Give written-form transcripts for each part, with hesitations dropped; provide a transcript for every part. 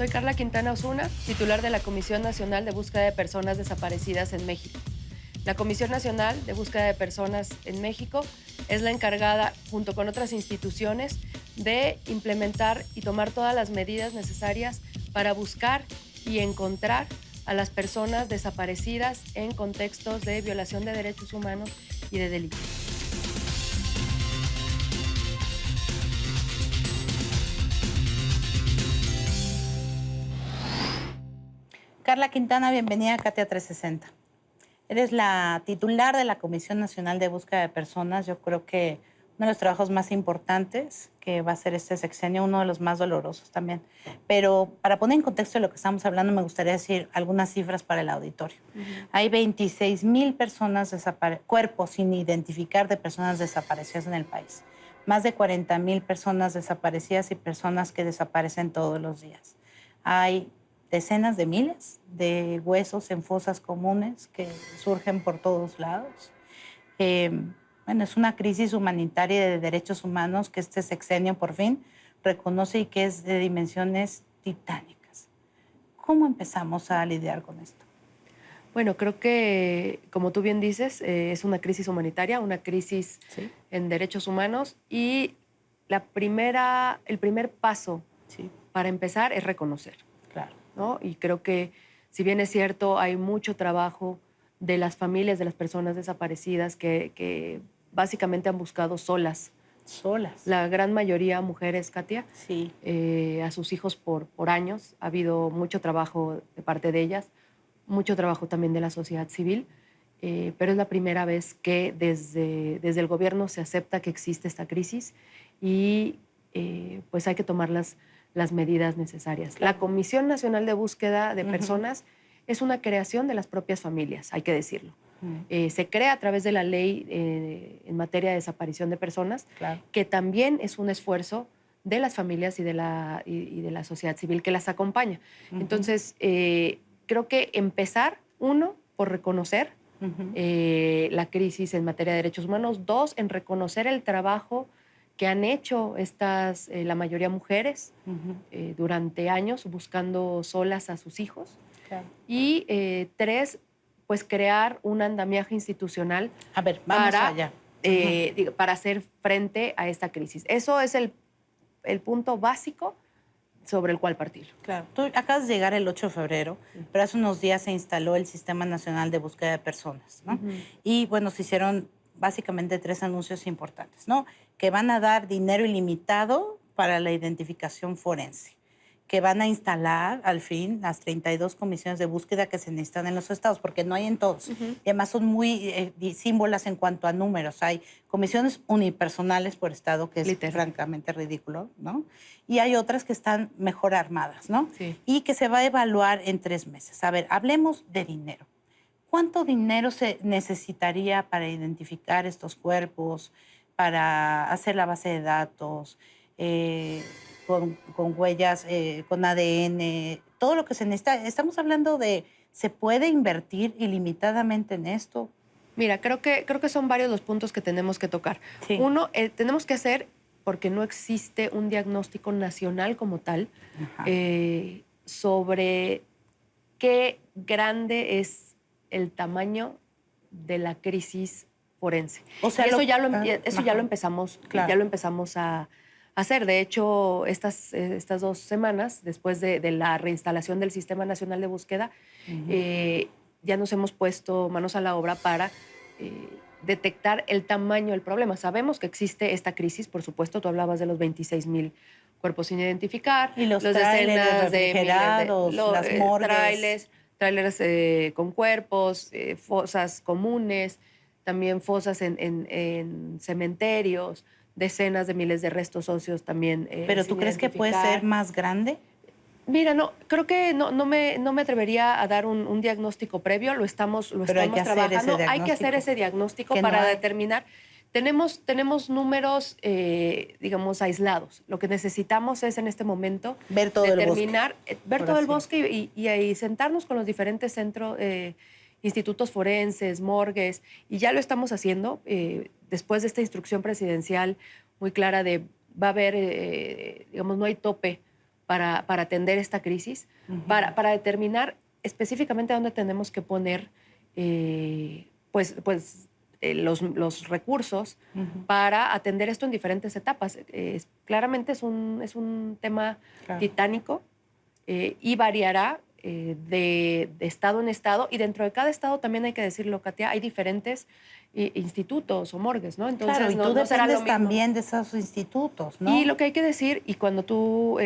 Soy Carla Quintana Osuna, titular de la Comisión Nacional de Búsqueda de Personas Desaparecidas en México. La Comisión Nacional de Búsqueda de Personas en México es la encargada, junto con otras instituciones, de implementar y tomar todas las medidas necesarias para buscar y encontrar a las personas desaparecidas en contextos de violación de derechos humanos y de delitos. Carla Quintana, bienvenida a Katia 360. Eres la titular de la Comisión Nacional de Búsqueda de Personas. Yo creo que uno de los trabajos más importantes que va a ser este sexenio, uno de los más dolorosos también. Pero para poner en contexto de lo que estamos hablando, me gustaría decir algunas cifras para el auditorio. Hay 26,000 cuerpos sin identificar de personas desaparecidas en el país. Más de 40,000 personas desaparecidas y personas que desaparecen todos los días. Hay decenas de miles de huesos en fosas comunes que surgen por todos lados. Bueno, es una crisis humanitaria de derechos humanos que este sexenio por fin reconoce y que es de dimensiones titánicas. ¿Cómo empezamos a lidiar con esto? Bueno, creo que, como tú bien dices, es una crisis humanitaria, una crisis en derechos humanos y el primer paso para empezar es reconocer. Claro. ¿No? Y creo que, si bien es cierto, hay mucho trabajo de las familias de las personas desaparecidas que básicamente han buscado solas. La gran mayoría mujeres, Katia. Sí. A sus hijos por años. Ha habido mucho trabajo de parte de ellas, mucho trabajo también de la sociedad civil, pero es la primera vez que desde el gobierno se acepta que existe esta crisis y pues hay que tomar las medidas necesarias. Claro. La Comisión Nacional de Búsqueda de Personas es una creación de las propias familias, hay que decirlo. Se crea a través de la ley en materia de desaparición de personas, Claro. que también es un esfuerzo de las familias y de la sociedad civil que las acompaña. Entonces, creo que empezar, uno, por reconocer la crisis en materia de derechos humanos. Dos, en reconocer el trabajo que han hecho la mayoría mujeres durante años buscando solas a sus hijos. Claro. Y tres, pues crear un andamiaje institucional para hacer frente a esta crisis. Eso es el punto básico sobre el cual partir. Claro. Tú acabas de llegar el 8 de febrero, pero hace unos días se instaló el Sistema Nacional de Búsqueda de Personas, ¿no? Y bueno, se hicieron básicamente 3 anuncios importantes, ¿no? Que van a dar dinero ilimitado para la identificación forense, que van a instalar al fin las 32 comisiones de búsqueda que se necesitan en los estados, porque no hay en todos. Y además son muy disímbolas en cuanto a números. Hay comisiones unipersonales por estado, que es francamente ridículo, ¿no? Y hay otras que están mejor armadas, ¿no? Sí. Y que se va a evaluar en 3 meses. A ver, hablemos de dinero. ¿Cuánto dinero se necesitaría para identificar estos cuerpos, para hacer la base de datos, con huellas, con ADN, todo lo que se necesita? Estamos hablando de, ¿se puede invertir ilimitadamente en esto? Mira, creo que son varios los puntos que tenemos que tocar. Sí. Uno, tenemos que hacer, porque no existe un diagnóstico nacional como tal, sobre qué grande es el tamaño de la crisis forense. O sea, eso ya lo empezamos, claro, ya lo empezamos a hacer. De hecho, estas 2 semanas, después de la reinstalación del Sistema Nacional de Búsqueda, ya nos hemos puesto manos a la obra para detectar el tamaño del problema. Sabemos que existe esta crisis, por supuesto. Tú hablabas de los 26,000 cuerpos sin identificar. Y los tráileres refrigerados, las morgues. Tráileres con cuerpos, fosas comunes, también fosas en cementerios, decenas de miles de restos óseos también. ¿Pero tú crees que puede ser más grande? Mira, no, creo que no me atrevería a dar un diagnóstico previo. Lo estamos trabajando. Hay que hacer ese diagnóstico para determinar. Tenemos números, digamos, aislados. Lo que necesitamos es, en este momento, ver todo el bosque y sentarnos con los diferentes centros, institutos forenses, morgues, y ya lo estamos haciendo después de esta instrucción presidencial muy clara de va a haber, digamos, no hay tope para atender esta crisis, para determinar específicamente dónde tenemos que poner los recursos para atender esto en diferentes etapas. Claramente es un tema titánico y variará de estado en estado, y dentro de cada estado también hay que decirlo, Katia, hay diferentes institutos o morgues, ¿no? Entonces, claro, y tú dependes también de esos institutos, ¿no? Y lo que hay que decir, y cuando tú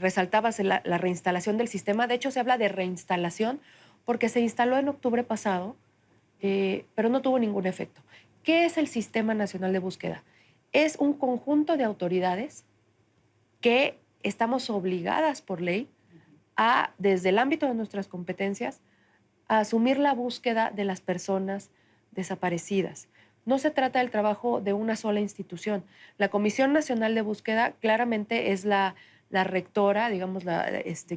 resaltabas la reinstalación del sistema, de hecho se habla de reinstalación porque se instaló en octubre pasado, pero no tuvo ningún efecto. ¿Qué es el Sistema Nacional de Búsqueda? Es un conjunto de autoridades que estamos obligadas por ley desde el ámbito de nuestras competencias, a asumir la búsqueda de las personas desaparecidas. No se trata del trabajo de una sola institución. La Comisión Nacional de Búsqueda claramente es la rectora, digamos,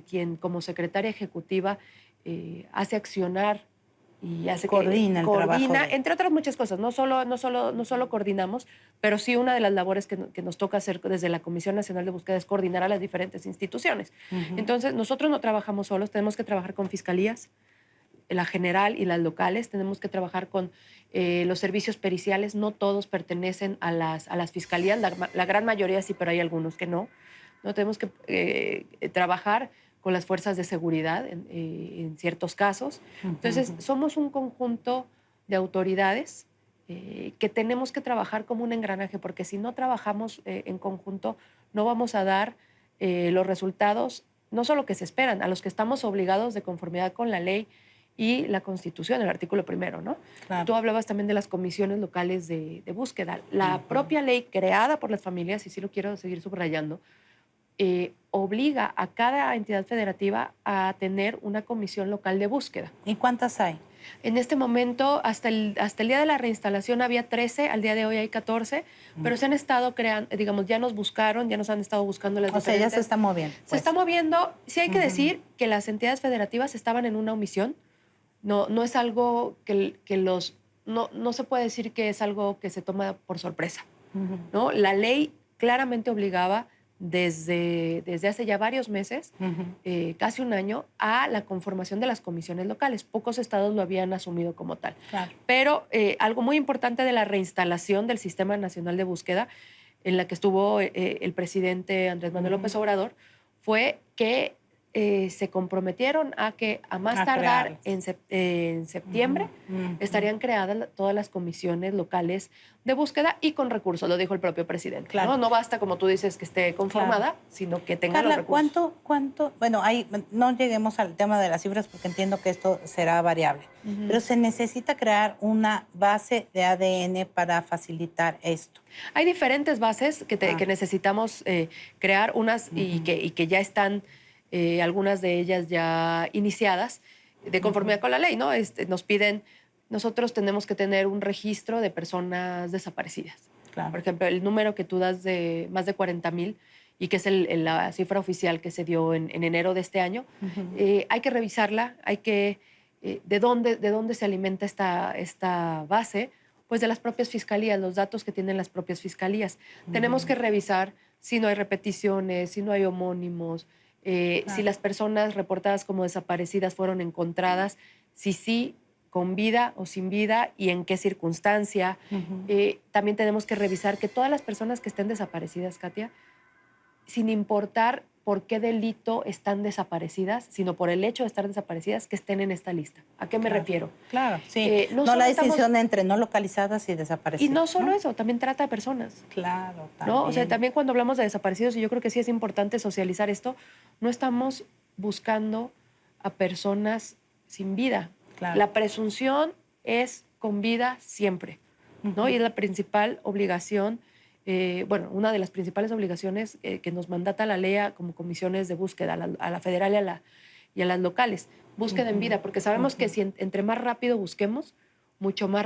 quien como secretaria ejecutiva hace accionar y coordina el trabajo. Entre otras muchas cosas. No solo coordinamos, pero sí una de las labores que nos toca hacer desde la Comisión Nacional de Búsqueda es coordinar a las diferentes instituciones. Entonces, nosotros no trabajamos solos, tenemos que trabajar con fiscalías, la general y las locales, tenemos que trabajar con los servicios periciales. No todos pertenecen a las fiscalías, la gran mayoría sí, pero hay algunos que no. No tenemos que trabajar con las fuerzas de seguridad en ciertos casos. Entonces, somos un conjunto de autoridades que tenemos que trabajar como un engranaje, porque si no trabajamos en conjunto, no vamos a dar los resultados, no solo que se esperan, a los que estamos obligados de conformidad con la ley y la Constitución, el artículo primero, ¿no? Claro. Tú hablabas también de las comisiones locales de búsqueda. La propia ley creada por las familias, y sí lo quiero seguir subrayando, obliga a cada entidad federativa a tener una comisión local de búsqueda. ¿Y cuántas hay? En este momento, hasta el día de la reinstalación había 13, al día de hoy hay 14, pero se han estado creando, digamos, ya nos buscaron, ya nos han estado buscando las diferentes. O sea, ya se está moviendo. Pues. Se está moviendo. Sí hay que decir que las entidades federativas estaban en una omisión. No es algo que no se puede decir que es algo que se toma por sorpresa, ¿no? La ley claramente obligaba desde hace ya varios meses, casi un año, a la conformación de las comisiones locales. Pocos estados lo habían asumido como tal. Claro. Pero algo muy importante de la reinstalación del Sistema Nacional de Búsqueda, en la que estuvo el presidente Andrés Manuel López Obrador, fue que se comprometieron a que a más tardar en septiembre estarían creadas todas las comisiones locales de búsqueda y con recursos, lo dijo el propio presidente. Claro. No basta, como tú dices, que esté conformada, sino que tenga Carla, los recursos. ¿cuánto? Bueno, no lleguemos al tema de las cifras porque entiendo que esto será variable, pero se necesita crear una base de ADN para facilitar esto. Hay diferentes bases que necesitamos crear, unas y que ya están algunas de ellas ya iniciadas de conformidad con la ley, ¿no? Nos piden, nosotros tenemos que tener un registro de personas desaparecidas. Claro. Por ejemplo, el número que tú das de más de 40,000 y que es la cifra oficial que se dio en enero de este año, hay que revisarla, hay que de dónde se alimenta esta base, pues de las propias fiscalías, los datos que tienen las propias fiscalías. Tenemos que revisar si no hay repeticiones, si no hay homónimos, si las personas reportadas como desaparecidas fueron encontradas, si sí, con vida o sin vida y en qué circunstancia. También tenemos que revisar que todas las personas que estén desaparecidas, Katia, sin importar por qué delito están desaparecidas, sino por el hecho de estar desaparecidas, que estén en esta lista. ¿A qué me refiero? Claro, sí. No la distinción entre no localizadas y desaparecidas. Y no solo eso, también trata de personas. Claro, también. ¿No? O sea, también cuando hablamos de desaparecidos, y yo creo que sí es importante socializar esto, no estamos buscando a personas sin vida. Claro. La presunción es con vida siempre, ¿no? Y es la principal obligación. Una de las principales obligaciones que nos mandata la ley como comisiones de búsqueda a la federal y a las locales. Búsqueda en vida, porque sabemos que si entre más rápido busquemos, mucho más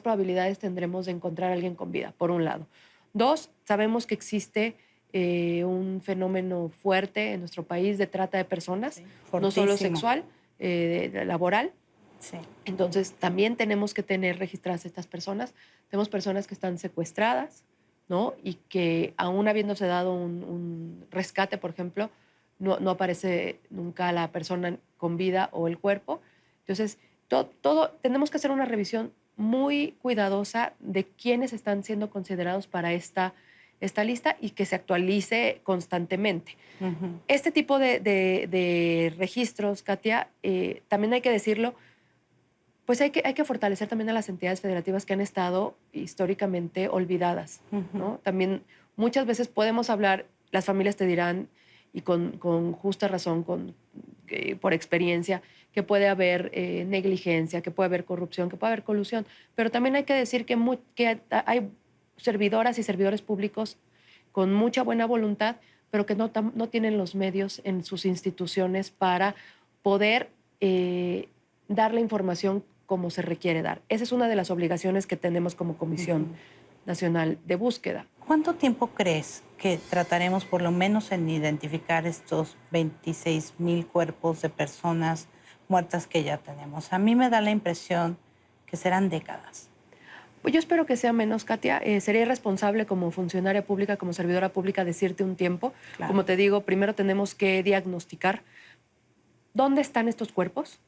probabilidades tendremos de encontrar a alguien con vida, por un lado. Dos, sabemos que existe un fenómeno fuerte en nuestro país de trata de personas, no solo sexual, laboral. Sí. Entonces, también tenemos que tener registradas estas personas. Tenemos personas que están secuestradas, ¿no? Y que aún habiéndose dado un rescate, por ejemplo, no aparece nunca la persona con vida o el cuerpo. Entonces, tenemos que hacer una revisión muy cuidadosa de quiénes están siendo considerados para esta lista y que se actualice constantemente. Ujú. Este tipo de registros, Katia, también hay que decirlo, pues hay que fortalecer también a las entidades federativas que han estado históricamente olvidadas, ¿no? También muchas veces podemos hablar, las familias te dirán, y con justa razón, por experiencia, que puede haber negligencia, que puede haber corrupción, que puede haber colusión, pero también hay que decir que hay servidoras y servidores públicos con mucha buena voluntad, pero que no tienen los medios en sus instituciones para poder dar la información como se requiere dar. Esa es una de las obligaciones que tenemos como Comisión Nacional de Búsqueda. ¿Cuánto tiempo crees que trataremos por lo menos en identificar estos 26,000 cuerpos de personas muertas que ya tenemos? A mí me da la impresión que serán décadas. Pues yo espero que sea menos, Katia. Sería irresponsable como funcionaria pública, como servidora pública, decirte un tiempo. Claro. Como te digo, primero tenemos que diagnosticar dónde están estos cuerpos,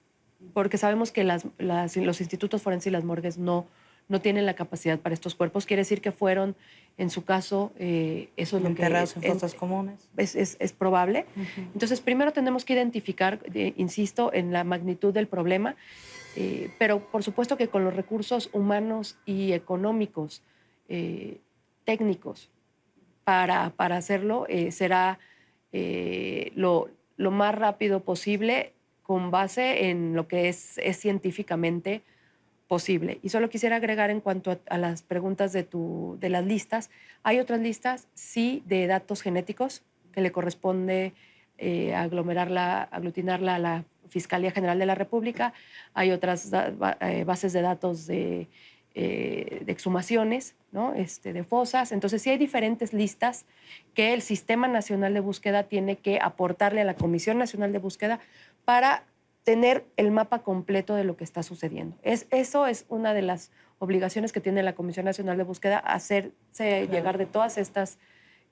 porque sabemos que los institutos forenses y las morgues no tienen la capacidad para estos cuerpos. Quiere decir que fueron, en su caso, eso es lo que... Enterrados en fosas comunes. Es probable. Entonces, primero tenemos que identificar, insisto, en la magnitud del problema, pero por supuesto que con los recursos humanos y económicos, técnicos, para hacerlo, será lo más rápido posible con base en lo que es científicamente posible. Y solo quisiera agregar en cuanto a las preguntas de las listas. Hay otras listas, sí, de datos genéticos que le corresponde aglutinarla a la Fiscalía General de la República. Hay otras bases de datos de exhumaciones, ¿no? De fosas. Entonces, sí hay diferentes listas que el Sistema Nacional de Búsqueda tiene que aportarle a la Comisión Nacional de Búsqueda para tener el mapa completo de lo que está sucediendo. Eso es una de las obligaciones que tiene la Comisión Nacional de Búsqueda, hacerse llegar de todas estas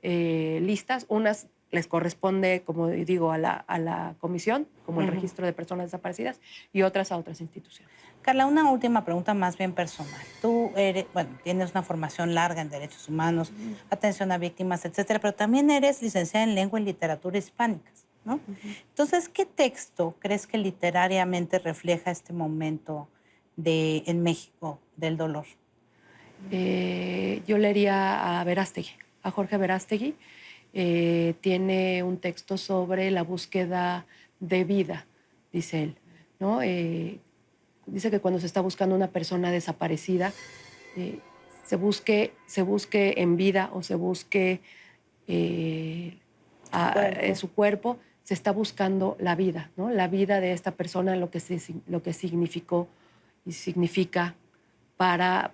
listas. Unas les corresponde, como digo, a la comisión, como el registro de personas desaparecidas, y otras a otras instituciones. Carla, una última pregunta más bien personal. Tú tienes una formación larga en derechos humanos, atención a víctimas, etcétera, pero también eres licenciada en lengua y literatura hispánicas, ¿no? Entonces, ¿qué texto crees que literariamente refleja este momento en México del dolor? Yo leería a Verástegui, a Jorge Verástegui. Tiene un texto sobre la búsqueda de vida, dice él, ¿no? Dice que cuando se está buscando una persona desaparecida, se busque en vida o se busque su cuerpo, se está buscando la vida, ¿no? La vida de esta persona, lo que significó y significa para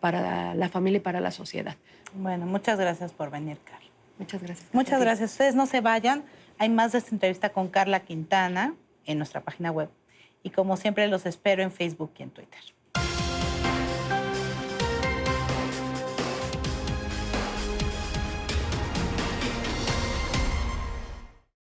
la familia y para la sociedad. Bueno, muchas gracias por venir, Carla. Muchas gracias. Muchas gracias. Ustedes no se vayan. Hay más de esta entrevista con Carla Quintana en nuestra página web. Y como siempre, los espero en Facebook y en Twitter.